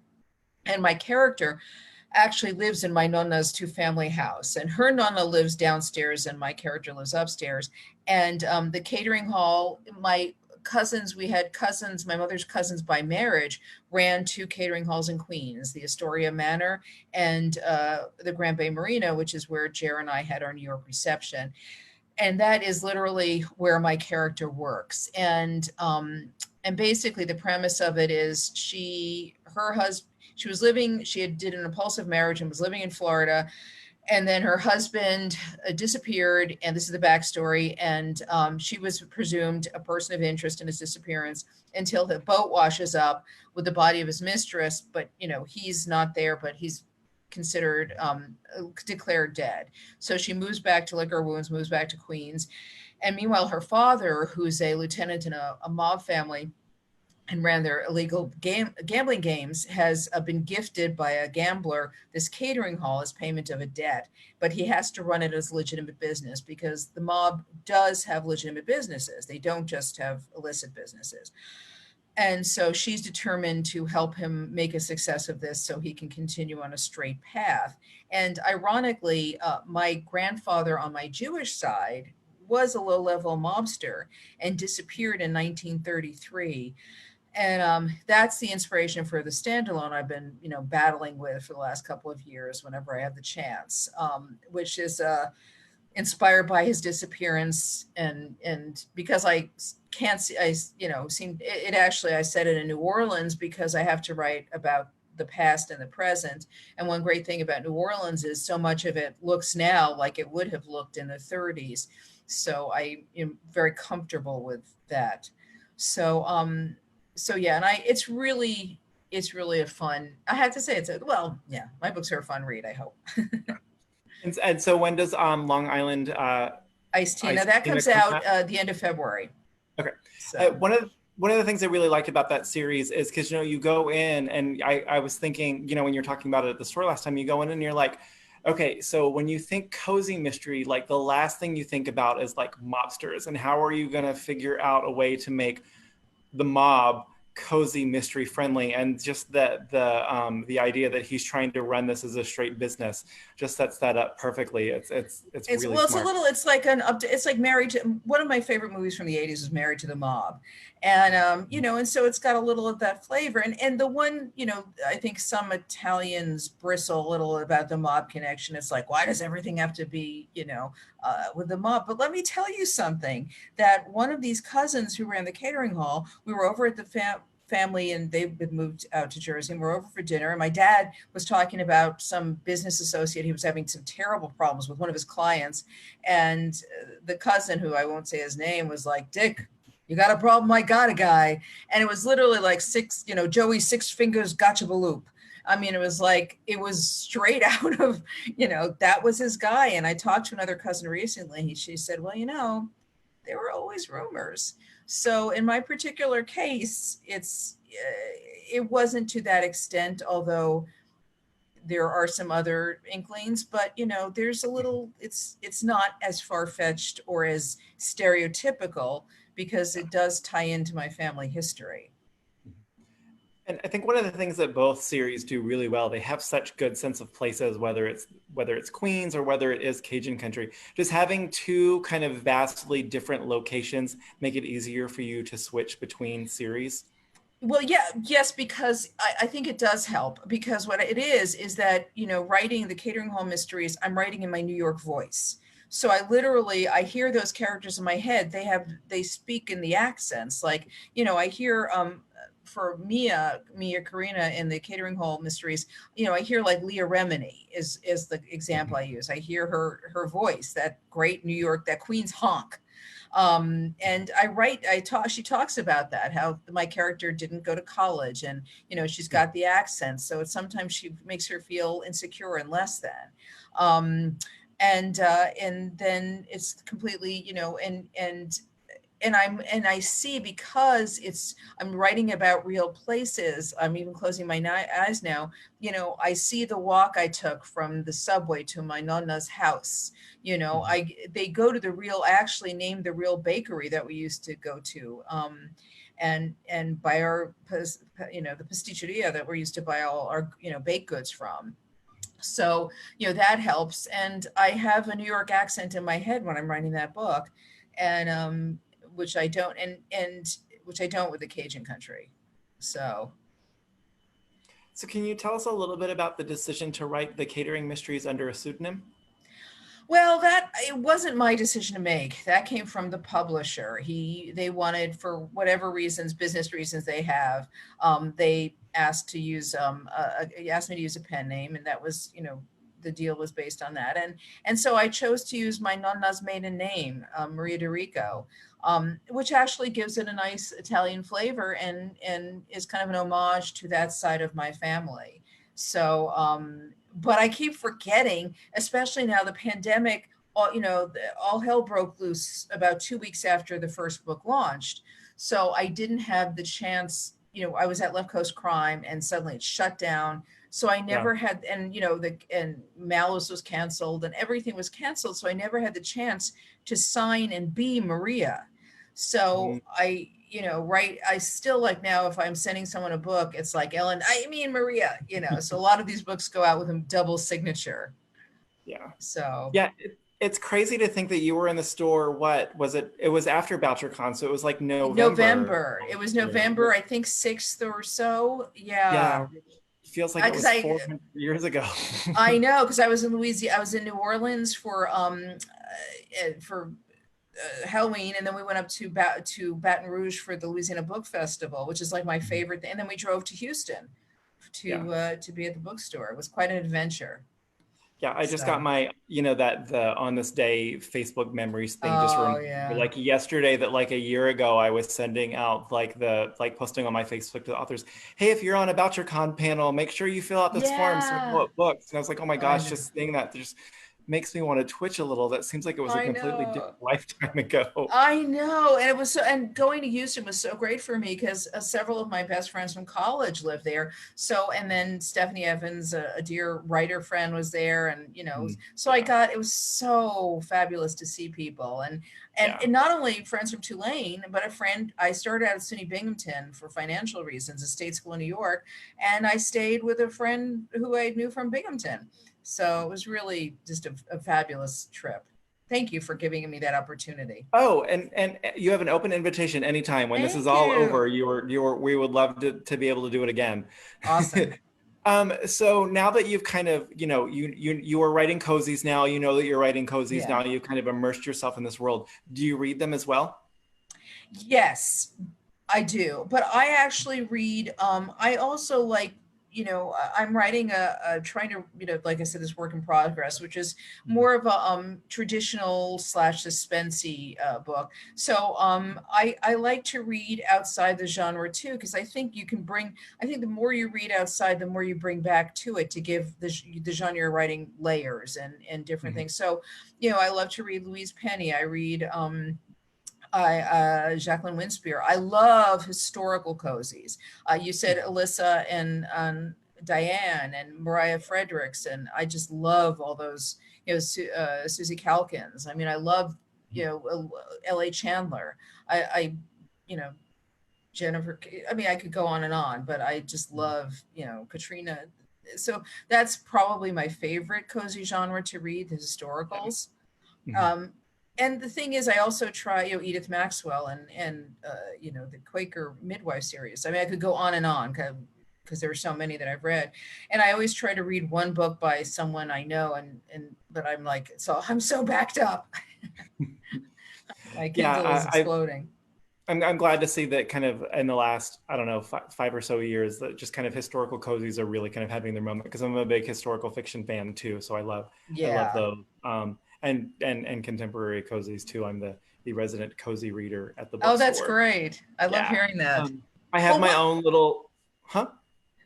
And my character actually lives in my nonna's 2-family house. And her nonna lives downstairs and my character lives upstairs. And the catering hall, we had cousins, my mother's cousins by marriage, ran 2 catering halls in Queens, the Astoria Manor and the Grand Bay Marina, which is where Jer and I had our New York reception. And that is literally where my character works. And basically the premise of it is she had did an impulsive marriage and was living in Florida, and then her husband disappeared, and this is the backstory, and she was presumed a person of interest in his disappearance until the boat washes up with the body of his mistress, but he's not there, but he's considered declared dead. So she moves back to lick her wounds, moves back to Queens. And meanwhile, her father, who's a lieutenant in a mob family and ran their illegal gambling games, has been gifted by a gambler this catering hall as payment of a debt. But he has to run it as legitimate business because the mob does have legitimate businesses. They don't just have illicit businesses. And so she's determined to help him make a success of this so he can continue on a straight path. And ironically, my grandfather on my Jewish side was a low-level mobster and disappeared in 1933. And that's the inspiration for the standalone I've been, battling with for the last couple of years whenever I have the chance, which is inspired by his disappearance. And because I can't see, I said it in New Orleans because I have to write about the past and the present. And one great thing about New Orleans is so much of it looks now like it would have looked in the 30s. So I am very comfortable with that. So yeah, and it's really a fun, I have to say my books are a fun read, I hope. And so when does Long Island Iced Tea? Now that comes out the end of February. Okay. So. One of the things I really liked about that series is because you go in, and I was thinking, when you're talking about it at the store last time, you go in and you're like, okay, so when you think cozy mystery, like the last thing you think about is like mobsters, and how are you going to figure out a way to make the mob cozy, mystery friendly, and just the idea that he's trying to run this as a straight business just sets that up perfectly. It's really well, smart. It's like Married to, one of my favorite movies from the 80s was Married to the Mob, and and so it's got a little of that flavor, and the one, I think some Italians bristle a little about the mob connection. It's like, why does everything have to be with the mob? But let me tell you something, that one of these cousins who ran the catering hall, we were over at the family, and they've been moved out to Jersey, and we're over for dinner, and my dad was talking about some business associate. He was having some terrible problems with one of his clients, and the cousin, who I won't say his name, was like, Dick, you got a problem? I got a guy. And it was literally like Joey Six Fingers Gotcha Baloop. I mean, it was straight out of, that was his guy. And I talked to another cousin recently. She said, well, there were always rumors. So in my particular case, it wasn't to that extent, although there are some other inklings, but there's a little, it's not as far-fetched or as stereotypical because it does tie into my family history. And I think one of the things that both series do really well, they have such good sense of places, whether it's Queens or whether it is Cajun country. Just having two kind of vastly different locations make it easier for you to switch between series. Well, yeah, yes, because I think it does help, because what it is that, writing the Catering Hall Mysteries, I'm writing in my New York voice. So I hear those characters in my head. They speak in the accents. Like, I hear, for Mia Karina in the Catering Hall Mysteries, I hear like Leah Remini is the example I use. I hear her voice, that great New York, that Queens honk. And she talks about that, how my character didn't go to college, and she's got the accent, so sometimes she makes her feel insecure and less than. And then it's completely, and I see, because I'm writing about real places. I'm even closing my eyes now. I see the walk I took from the subway to my nonna's house. They go to actually named the real bakery that we used to go to. And buy our, the pasticceria that we're used to buy all our, baked goods from. So, that helps. And I have a New York accent in my head when I'm writing that book. And, which I don't, and which I don't with the Cajun country. So can you tell us a little bit about the decision to write the Catering Mysteries under a pseudonym? Well, it wasn't my decision to make. That came from the publisher. They wanted, for whatever reasons, business reasons they have, they asked me to use a pen name, and that was, the deal was based on that. And so I chose to use my nonna's maiden name, Maria de Rico, which actually gives it a nice Italian flavor and is kind of an homage to that side of my family. So, but I keep forgetting, especially now the pandemic, all hell broke loose about 2 weeks after the first book launched. So I didn't have the chance, I was at Left Coast Crime and suddenly it shut down. So I never had, and and Malice was canceled and everything was canceled. So I never had the chance to sign and be Maria. So I still, like, now if I'm sending someone a book, it's like Ellen, I mean Maria, so a lot of these books go out with a double signature. Yeah. So yeah, it's crazy to think that you were in the store. What was it? It was after BoucherCon, so it was like November. It was November, I think 6th or so. Yeah. It feels like it was 400 years ago. I know, because I was in Louisiana. I was in New Orleans for Halloween, and then we went up to Baton Rouge for the Louisiana Book Festival, which is like my favorite thing. And then we drove to Houston to be at the bookstore. It was quite an adventure. Yeah, I just got my, the on this day Facebook memories thing just remember, like yesterday, that like a year ago I was sending out posting on my Facebook to the authors, hey, if you're on a BoucherCon panel, make sure you fill out this form so we know books. And I was like, oh my gosh, just seeing that just makes me want to twitch a little. That seems like it was a completely different lifetime ago. I know. And it was and going to Houston was so great for me, because several of my best friends from college lived there. So, and then Stephanie Evans, a dear writer friend, was there. And, so it was so fabulous to see people. And not only friends from Tulane, but a friend, I started out at SUNY Binghamton for financial reasons, a state school in New York. And I stayed with a friend who I knew from Binghamton. So it was really just a fabulous trip. Thank you for giving me that opportunity. Oh, and you have an open invitation anytime. When this is all over, we would love to be able to do it again. Awesome. So now that you've kind of, you are writing cozies now, that you're writing cozies now, you've kind of immersed yourself in this world. Do you read them as well? Yes, I do. But I actually read, I also like, I'm writing trying to, like I said, this work in progress, which is more of a traditional / suspensey book. So I like to read outside the genre too, because I think the more you read outside, the more you bring back to it to give the genre you're writing layers and different things. So, I love to read Louise Penny. I read Jacqueline Winspear. I love historical cozies. You said Alyssa and Diane and Mariah Fredericks, and I just love all those. Susie Calkins. I mean, I love L.A. Chandler. Jennifer, I mean, I could go on and on, but I just love, you know, Katrina. So that's probably my favorite cozy genre to read, the historicals. Um, and the thing is, I also try, you know, Edith Maxwell and you know, the Quaker Midwife series. I mean, I could go on and on because there are so many that I've read, and I always try to read one book by someone I know, and but I'm like, so I'm so backed up. My Kindle is exploding. I'm glad to see that kind of in the last, I don't know, five or so years, that just kind of historical cozies are really kind of having their moment, because I'm a big historical fiction fan too. So I love those. And contemporary cozies too. I'm the resident cozy reader at the bookstore. Oh, that's great. I love hearing that. I have my own little,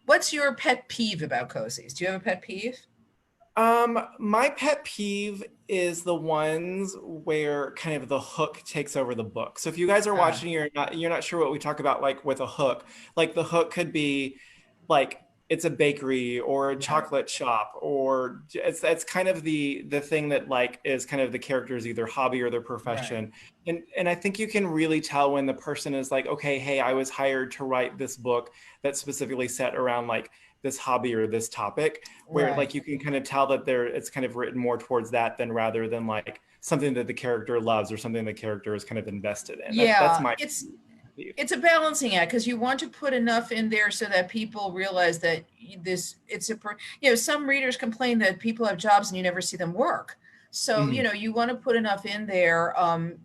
What's your pet peeve about cozies? Do you have a pet peeve? My pet peeve is the ones where kind of the hook takes over the book. So if you guys are watching, you're not sure what we talk about, like with a hook. Like the hook could be like it's a bakery or a chocolate shop, or it's kind of the thing that like is kind of the character's either hobby or their profession. And I think you can really tell when the person is like, okay, hey, I was hired to write this book that's specifically set around like this hobby or this topic, where like you can kind of tell that it's kind of written more towards that than rather than like something that the character loves or something the character is kind of invested in. That's my it's a balancing act, because you want to put enough in there so that people realize that you know, some readers complain that people have jobs and you never see them work. So, you know, you want to put enough in there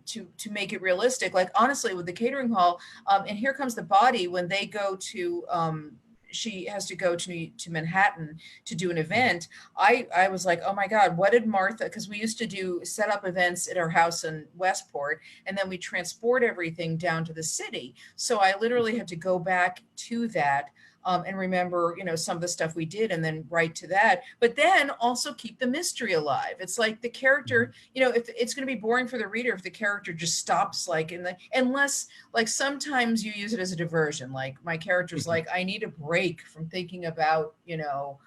to make it realistic. Like honestly, with the catering hall, and Here Comes the Body, when they go to she has to go to Manhattan to do an event. I was like, oh my God, what did Martha, because we used to set up events at our house in Westport, and then we transport everything down to the city. So I literally had to go back to that and remember, you know, some of the stuff we did and then write to that, but then also keep the mystery alive. It's like the character, you know, if it's going to be boring for the reader if the character just stops, like unless like sometimes you use it as a diversion. Like my character's like, I need a break from thinking about, you know,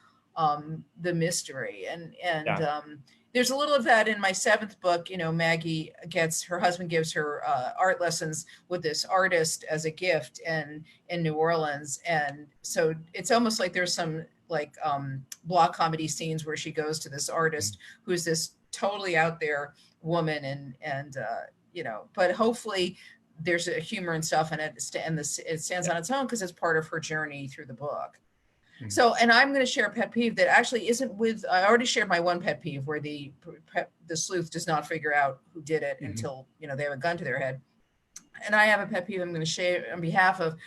the mystery. And there's a little of that in my 7th book. You know, Maggie her husband gives her art lessons with this artist as a gift in New Orleans. And so it's almost like there's some like block comedy scenes where she goes to this artist who's this totally out there woman, and you know, but hopefully there's a humor and stuff in it, and it stands on its own because it's part of her journey through the book. So, and I'm going to share a pet peeve that actually isn't with, I already shared my one pet peeve where the sleuth does not figure out who did it until, you know, they have a gun to their head. And I have a pet peeve I'm going to share on behalf of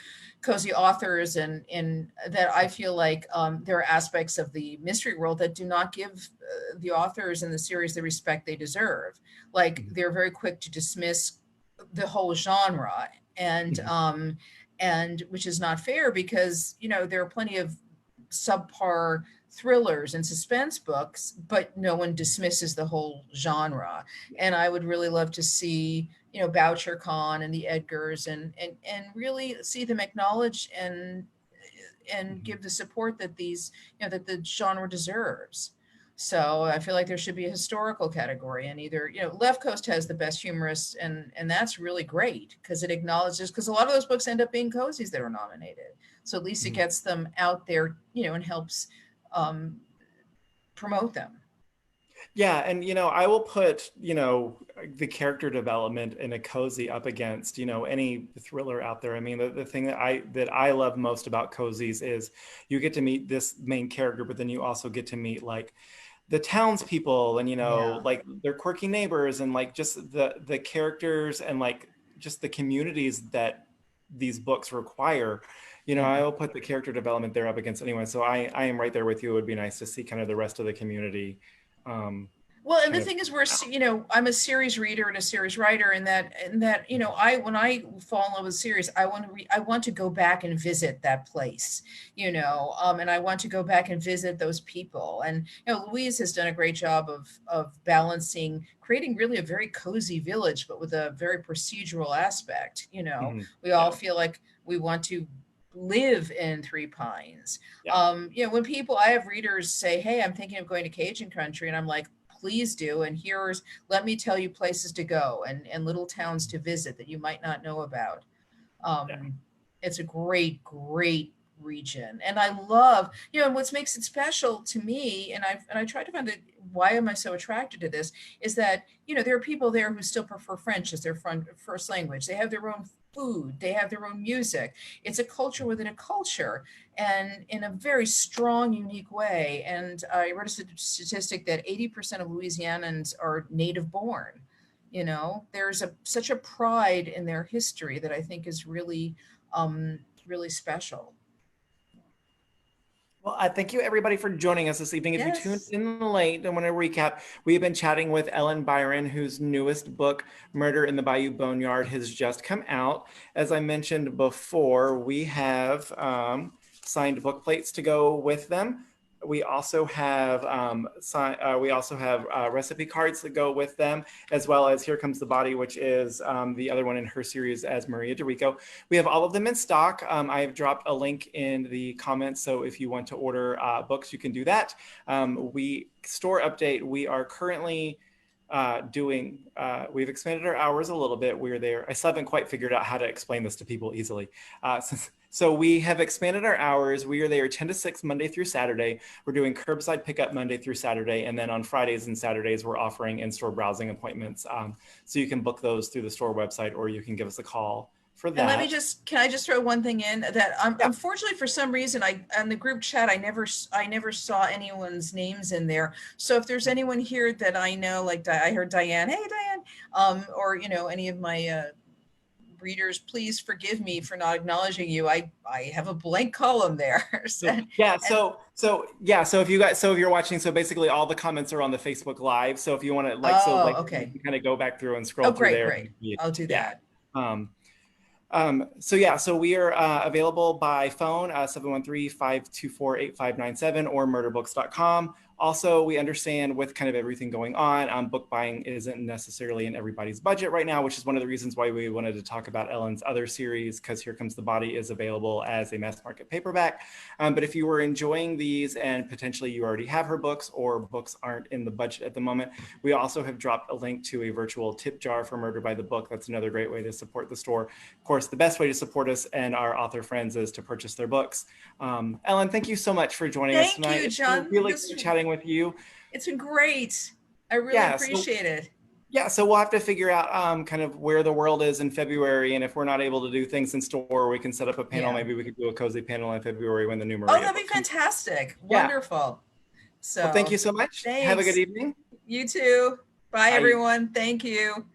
cozy authors, and that I feel like there are aspects of the mystery world that do not give the authors in the series the respect they deserve. Like they're very quick to dismiss the whole genre, and which is not fair, because, you know, there are plenty of subpar thrillers and suspense books, but no one dismisses the whole genre. And I would really love to see, you know, Boucher Kahn and the Edgars and really see them acknowledge and give the support that these, you know, that the genre deserves. So I feel like there should be a historical category, and either, you know, Left Coast has the best humorists, and that's really great because it acknowledges, because a lot of those books end up being cozies that are nominated. So at least it gets them out there, you know, and helps promote them. Yeah, and you know, I will put, you know, the character development in a cozy up against, you know, any thriller out there. I mean, the thing that I love most about cozies is you get to meet this main character, but then you also get to meet like the townspeople, and you know, like their quirky neighbors, and like just the characters, and like just the communities that these books require. You know, I will put the character development there up against anyone. So I am right there with you. It would be nice to see kind of the rest of the community. Well, and the thing is, you know, I'm a series reader and a series writer, and that, you know, when I fall in love with a series, I want to go back and visit that place, you know, and I want to go back and visit those people. And, you know, Louise has done a great job of balancing, creating really a very cozy village, but with a very procedural aspect. You know, we all feel like we want to live in Three Pines. You know, when I have readers say, hey, I'm thinking of going to Cajun country, and I'm like, please do. And let me tell you places to go and little towns to visit that you might not know about. It's a great, great region. And I love, you know, what makes it special to me, and I tried to find why am I so attracted to this, is that, you know, there are people there who still prefer French as their first language. They have their own food, they have their own music. It's a culture within a culture, and in a very strong, unique way. And I read a statistic that 80% of Louisianans are native born. You know, there's such a pride in their history that I think is really, really special. Well, thank you everybody for joining us this evening. If you tuned Yes. in late, I want to recap. We have been chatting with Ellen Byron, whose newest book, Murder in the Bayou Boneyard, has just come out. As I mentioned before, we have signed book plates to go with them. We also have recipe cards that go with them, as well as Here Comes the Body, which is the other one in her series as Maria DeRico. We have all of them in stock. I have dropped a link in the comments, so if you want to order books, you can do that. Store update, we are currently we've expanded our hours a little bit. We're there. I still haven't quite figured out how to explain this to people easily. So we have expanded our hours. We are there 10 to 6 Monday through Saturday. We're doing curbside pickup Monday through Saturday. And then on Fridays and Saturdays, we're offering in-store browsing appointments. So you can book those through the store website, or you can give us a call for that. And can I just throw one thing in that unfortunately for some reason on the group chat, I never saw anyone's names in there. So if there's anyone here that I know, like I heard Diane, hey Diane, or, you know, any of my, readers, please forgive me for not acknowledging you. I have a blank column there. So if you're watching, so basically all the comments are on the Facebook Live. So if you want to okay. you kind of go back through and scroll through there. Great. I'll do that. So we are available by phone, 713-524-8597 or murderbooks.com. Also, we understand with kind of everything going on, book buying isn't necessarily in everybody's budget right now, which is one of the reasons why we wanted to talk about Ellen's other series, because Here Comes the Body is available as a mass market paperback. But if you were enjoying these and potentially you already have her books, or books aren't in the budget at the moment, we also have dropped a link to a virtual tip jar for Murder by the Book. That's another great way to support the store. Of course, the best way to support us and our author friends is to purchase their books. Ellen, thank you so much for joining us tonight. Thank you, John. It's really good chatting with you. It's been great. I really appreciate it. Yeah, so we'll have to figure out kind of where the world is in February, and if we're not able to do things in store, we can set up a panel. Maybe we could do a cozy panel in February when the new Maria. Oh, that'd be fantastic. Wonderful. So thank you so much. Thanks. Have a good evening. You too. Bye, everyone. Thank you.